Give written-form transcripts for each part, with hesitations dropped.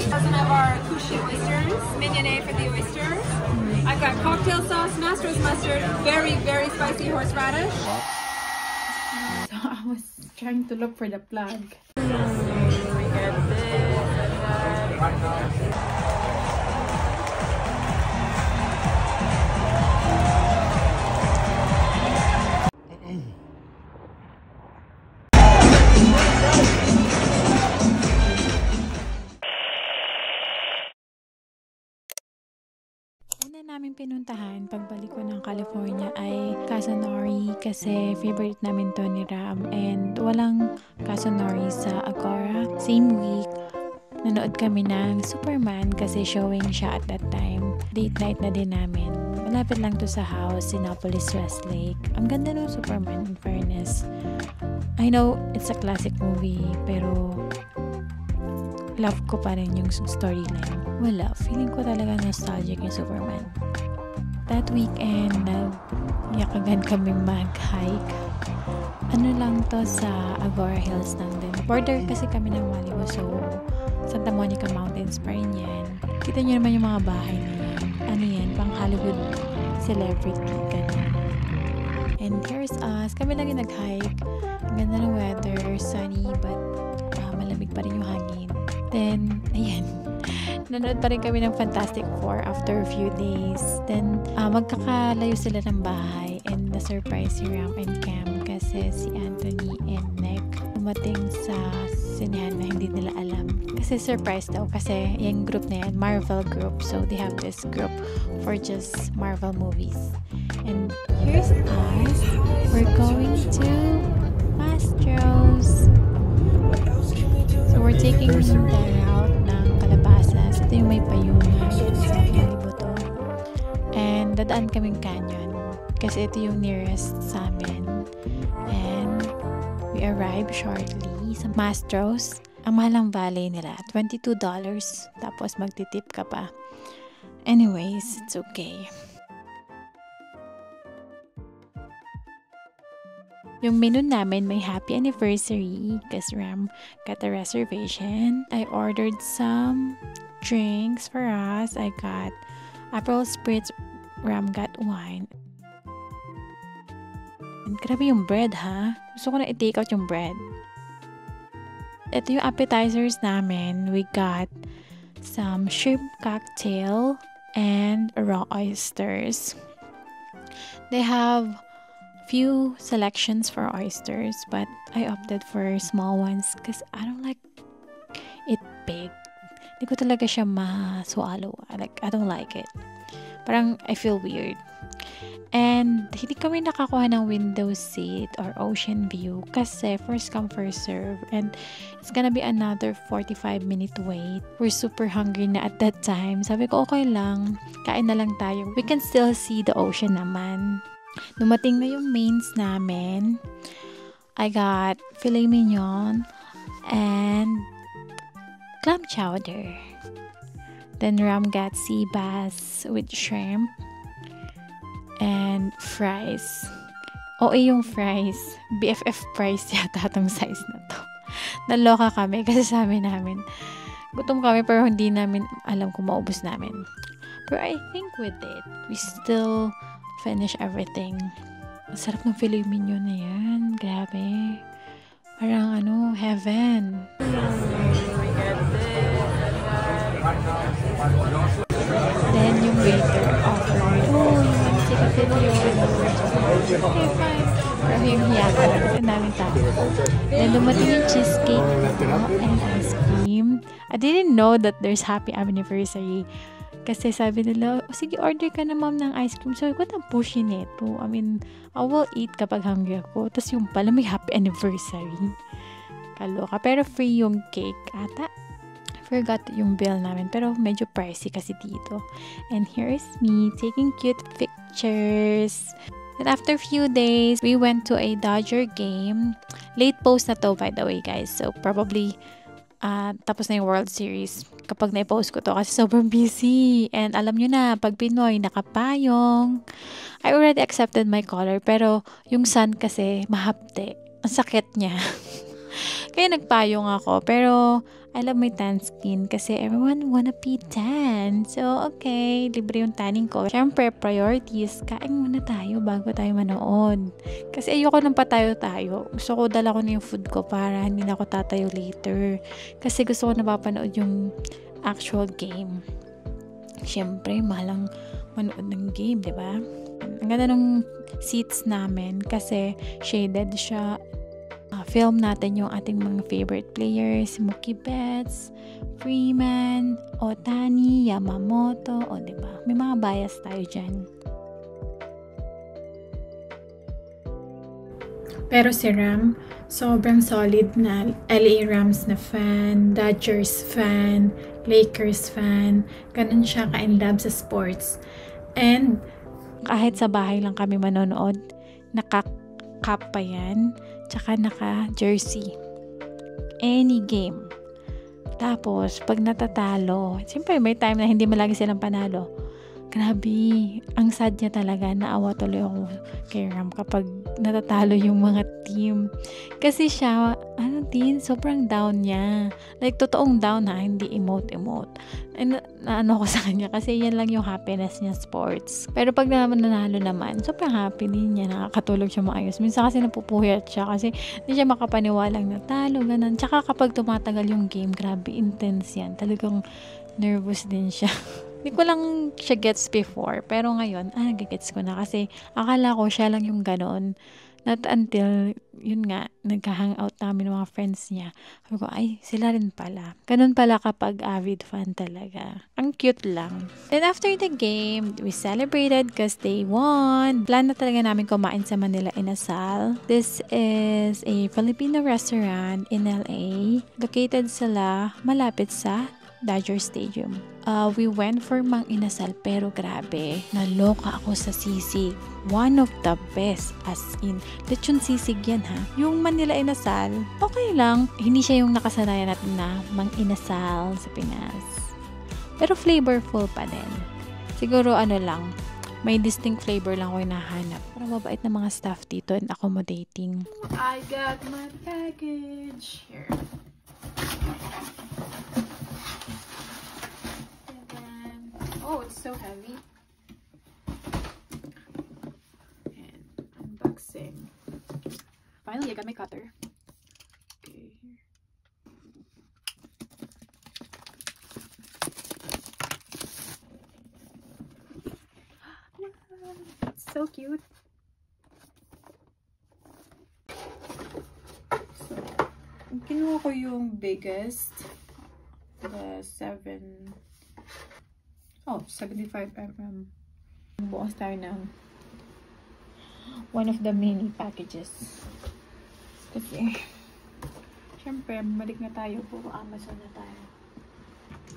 Some of our Kushi oysters, mignonette for the oysters. I've got cocktail sauce, Mastro's mustard, very, very spicy horseradish. So I was trying to look for the plug. We got this. Namin pinuntahan pagbalik ko ng California ay Casa Nori kasi favorite namin to ni Ram, and walang Casa Nori sa Agora. Same week, nanood kami ng Superman kasi showing siya at that time. Date night na din namin. Malapit lang to sa house, Sinopolis, Westlake. Ang ganda ng Superman, in fairness. I know it's a classic movie, pero love ko pa rin yung storyline. Wala, feeling ko talaga nostalgic yung Superman. That weekend, nag-yakagan kami mag-hike. Ano lang to, sa Agora Hills lang din. Border kasi kami ng Malibu, so Santa Monica Mountains pa rin yan. Kita nyo naman yung mga bahay na yan. Ano yan, pang Hollywood celebrity, ganun. And here's us. Kami lang yung nag-hike. Ang ganda ng weather, sunny, but malamig pa rin yung hangin. Then, ayan. Nanood pa rin kami ng Fantastic Four after a few days. Then, magkakalayo sila ng bahay, and na-surprise si Ram and Cam kasi si Anthony and Nick dumating sa sinehan na hindi nila alam. Kasi surprise daw kasi yung group na yan, Marvel group. So, they have this group for just Marvel movies. And here's us. We're going to Mastro's. So, we're taking the route ng Calabasas. Ito yung may payungan sa Malibu to. And dadaan kaming canyon kasi ito yung nearest sa amin. And we arrived shortly sa Mastro's. Ang mahal ng valet nila, $22. Tapos magtitip ka pa. Anyways, it's okay. Yung menu namin may happy anniversary kasi Ram got a reservation. I ordered some drinks for us. I got Aperol Spritz. Ram got wine. And grabe yung bread, ha? Gusto ko na i-take out yung bread. Ito yung appetizers namin. We got some shrimp cocktail and raw oysters. They have few selections for oysters, but I opted for small ones because I don't like it big. Hindi ko talaga siya ma-swallow. I don't like it. Parang I feel weird. And hindi kami nakakuha ng window seat or ocean view kasi first come first serve, and it's gonna be another 45-minute wait. We're super hungry na at that time. Sabi ko okay lang, kain na lang tayo. We can still see the ocean naman. Dumating na yung mains namin. I got filet mignon and clam chowder. Then Ram got sea bass with shrimp and fries. OA yung fries. BFF fries yata itong size na to. Naloka kami kasi sabi namin, gutom kami pero hindi namin alam kung maubos namin. Pero I think we did. We still finish everything. Ang sarap ng filet mignon na yan. Grabe. Parang heaven. Then yung waiter offered, take a video. Okay, fine. Pero yung hiyaga. Ang daming tao. Then dumating yung cheesecake and ice cream. I didn't know that there's happy anniversary. Kasi sabi nila, sige, order ka na ma'am ng ice cream. So, ko nang pushy nito. I mean, I will eat kapag hungry ako. Tapos yung pala, may happy anniversary. Kaloka. Pero free yung cake ata. Forgot yung bill namin. Pero medyo pricey kasi dito. And here's me taking cute pictures. And after a few days, we went to a Dodger game. Late post na to, by the way, guys. So, probably tapos na yung World Series kapag na-post ko to kasi sobrang busy. And alam nyo na, pag Pinoy, nakapayong. I already accepted my color, pero yung sun kasi mahapte. Ang sakit niya. Kaya nagpayong ako. Pero, I love my tan skin kasi everyone wanna be tan. So, okay, libre yung tanning ko. Siyempre, priorities, kain muna tayo bago tayo manood. Kasi ayoko nang patayo-tayo. Gusto ko dala ko na yung food ko para hindi na ako tatayo later. Kasi gusto ko napapanood yung actual game. Siyempre, mahalang manood ng game, di ba? Ang ganda ng seats namin kasi shaded siya. Film natin yung ating mga favorite players, Mookie Betts, Freeman, Ohtani, Yamamoto, o diba? May mga bias tayo dyan. Pero si Ram, sobrang solid na LA Rams na fan, Dodgers fan, Lakers fan, ganun siya ka-in-love sa sports. And kahit sa bahay lang kami manonood, naka-cap pa yan, tsaka naka-jersey. Any game. Tapos, pag natatalo, siyempre may time na hindi malagi silang panalo. Grabe, ang sad niya talaga. Naawa tuloy ako kay Ram kapag natatalo yung mga team. Kasi siya, sobrang down niya. Like, totoong down ha, hindi emote-emote. And, naano ko sa kanya kasi yan lang yung happiness niya, sports. Pero pag nanalo naman, sobrang happy din niya. Nakakatulog siya maayos. Minsan kasi napupuyat siya kasi hindi siya makapaniwalang natalo, ganun. Tsaka kapag tumatagal yung game, grabe, intense yan. Talagang nervous din siya. Hindi ko lang siya gets before. Pero ngayon, nagigets ko na. Kasi akala ko siya lang yung ganon. Not until, yun nga, nagka-hangout namin mga friends niya. Sabi ko, ay, sila rin pala. Ganon pala kapag avid fan talaga. Ang cute lang. Then after the game, we celebrated because they won. Plan na talaga namin kumain sa Manila Inasal. This is a Filipino restaurant in LA. Located sila malapit sa Dodger Stadium. We went for Mang Inasal pero grabe, naloka ako sa sisig. One of the best, as in, lechon sisig yan ha. Yung Manila Inasal, okay lang. Hindi siya yung nakasanayan natin na Mang Inasal sa Pinas. Pero flavorful pa din. Siguro lang, may distinct flavor lang ako hinahanap. Pero mabait na mga staff dito and accommodating. I got my package here. Oh, it's so heavy. And unboxing. Finally, I got my cutter. Okay. It's so cute. So, kinuha ko yung biggest. The 75mm. Bukas tayo ng one of the mini packages. Kasi, syempre, balik na tayo. Puro Amazon na tayo.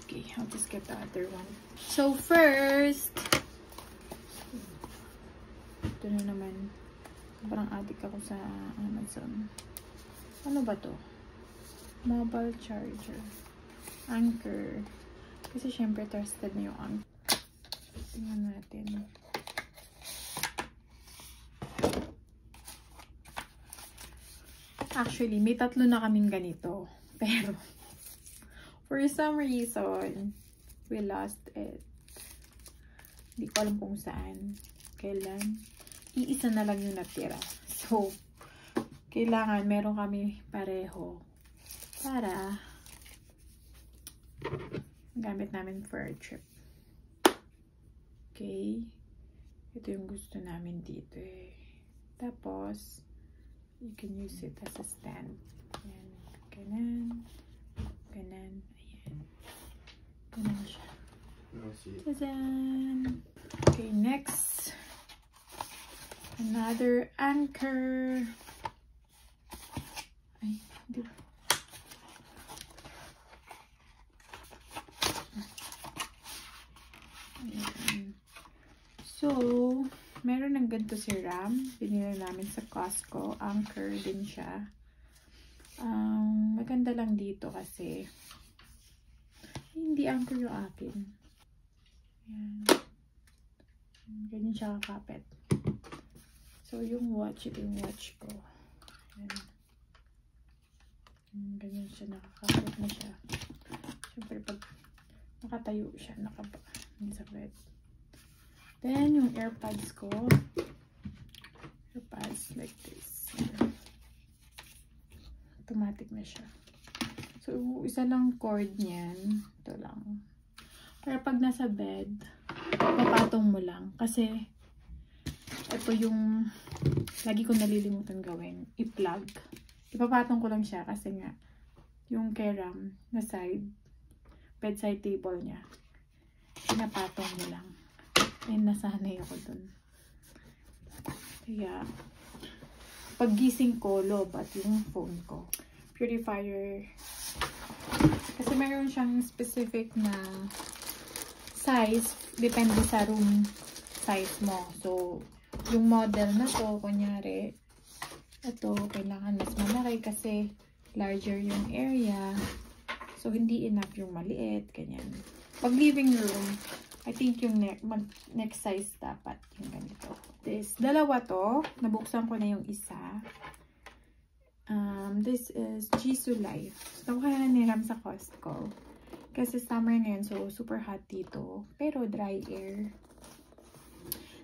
Okay, I'll just get the other one. So, first, ito na naman. Parang addict ako sa Amazon. Ano ba to? Mobile charger. Anchor. Kasi syempre trusted na yung Anchor. Tingnan natin. Actually, may 3 na kaming ganito. Pero, for some reason, we lost it. Hindi ko alam kung saan. Kailan. Iisa na lang yung natira. So, kailangan meron kami pareho para gamit namin for our trip. Okay. Ito yung gusto namin dito eh. Tapos, you can use it as a stand. Ayan. Ganan. Ganan. Ayan. Ganan siya. Tadaan! Okay, next. Another anchor. Ay, hindi ba? So, meron ng ganito si Ram. Binili namin sa Costco. Anchor din siya. Maganda lang dito kasi hindi anchor yung akin. Ayan. Ganyan siya kakapit. So, yung watch, ito yung watch ko. Ayan. Ganyan siya, nakakapit na siya. Siyempre, pag nakatayo siya, sa bed. Then, yung AirPods ko. AirPods like this. Automatic na siya. So, isa lang cord niyan. Ito lang. Pero pag nasa bed, papatong mo lang. Kasi, ito yung lagi ko nalilimutan gawin. I-plug. Ipapatong ko lang siya kasi nga, yung keram na side, bedside table niya, pinapatong mo lang. And nasanay ako dun. Kaya, pag gising ko, lobat yung phone ko. Purifier. Kasi meron siyang specific na size. Depende sa room size mo. So, yung model na to, kunyari, ito, kailangan mas malaki kasi larger yung area. So, hindi enough yung maliit. Ganyan. Pag living room, I think yung next size dapat yung ganito. Dalawa to. Nabuksan ko na yung isa. This is Jisoo Life. So, nakuha na ni Ram sa Costco. Kasi summer ngayon, so super hot dito. Pero dry air.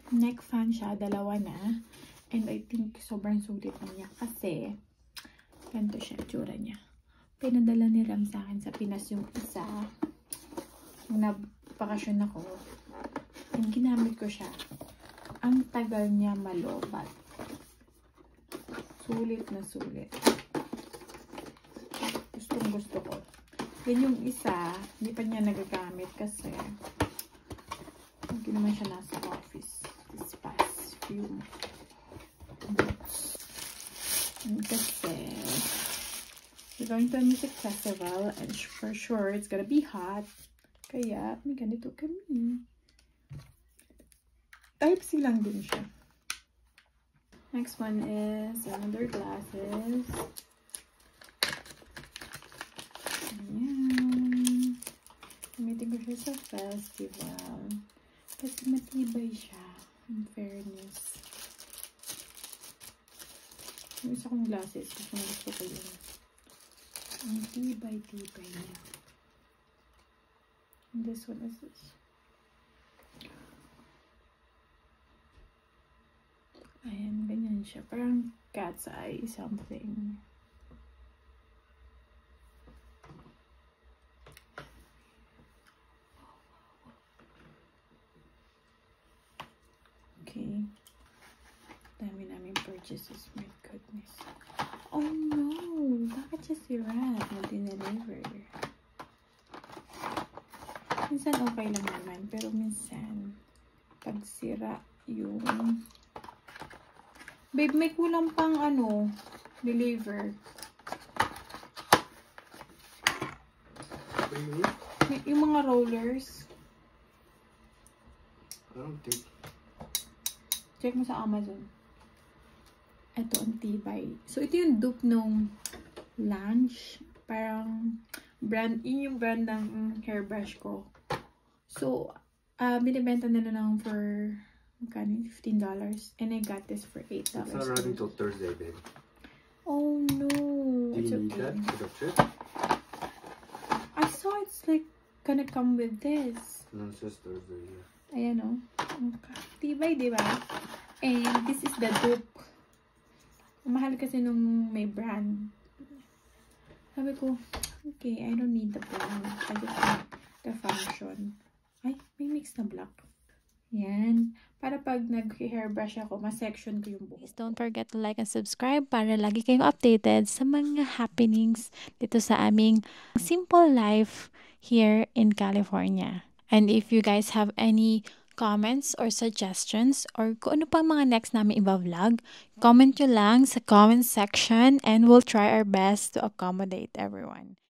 Neck fan siya. Dalawa na. And I think sobrang sulit na niya. Kasi, ganito siya, tsura niya. Pinadala ni Ram sa akin sa Pinas yung isa. Nung nabakasyon ako. And ginamit ko siya. Ang tagal niya malobat. Sulit na sulit. Gusto ko. Then yung isa, hindi pa niya nagagamit kasi hindi naman siya nasa office this past few months. And kasi we're going to a music festival and for sure it's gonna be hot. Kaya may ganito kami. Type-C lang din siya. Next one is another glasses. Ayan. Gamitin ko siya sa festival. Kasi matibay siya. In fairness. Yung isa kong glasses. Gusto ko yun. Ang tibay-tibay niya. And this one is this. Ayan, ganyan siya. Parang cat's eye something. Okay. Dami namin purchases. My goodness. Oh no! Bakit siya sira na dineliver? Minsan okay lang naman. Pero minsan, pag sira yung... Babe, may kulang pang deliver. Yung mga rollers. I don't think. Check mo sa Amazon. Ito, ang tibay. So, ito yung dupe nung Lunch. Parang brand, yun yung brand ng hairbrush ko. So, binibenta nila lang for $15. And I got this for $8. It's not running till Thursday, babe. Oh no. Do It's you need okay. that for the trip? I saw it's like gonna come with this. No, it's just Thursday, yeah. Ayan o. Okay. Tibay, diba? And this is the dupe. Mahal kasi nung may brand. Sabi ko, okay, I don't need the brand. I just need the function. Ay, may mix na black. Yan. Para pag nag-hairbrush ako, ma-section ko yung buhok. Please don't forget to like and subscribe para lagi kayong updated sa mga happenings dito sa aming simple life here in California. And if you guys have any comments or suggestions or kung ano pang mga next namin iba-vlog, comment nyo lang sa comment section and we'll try our best to accommodate everyone.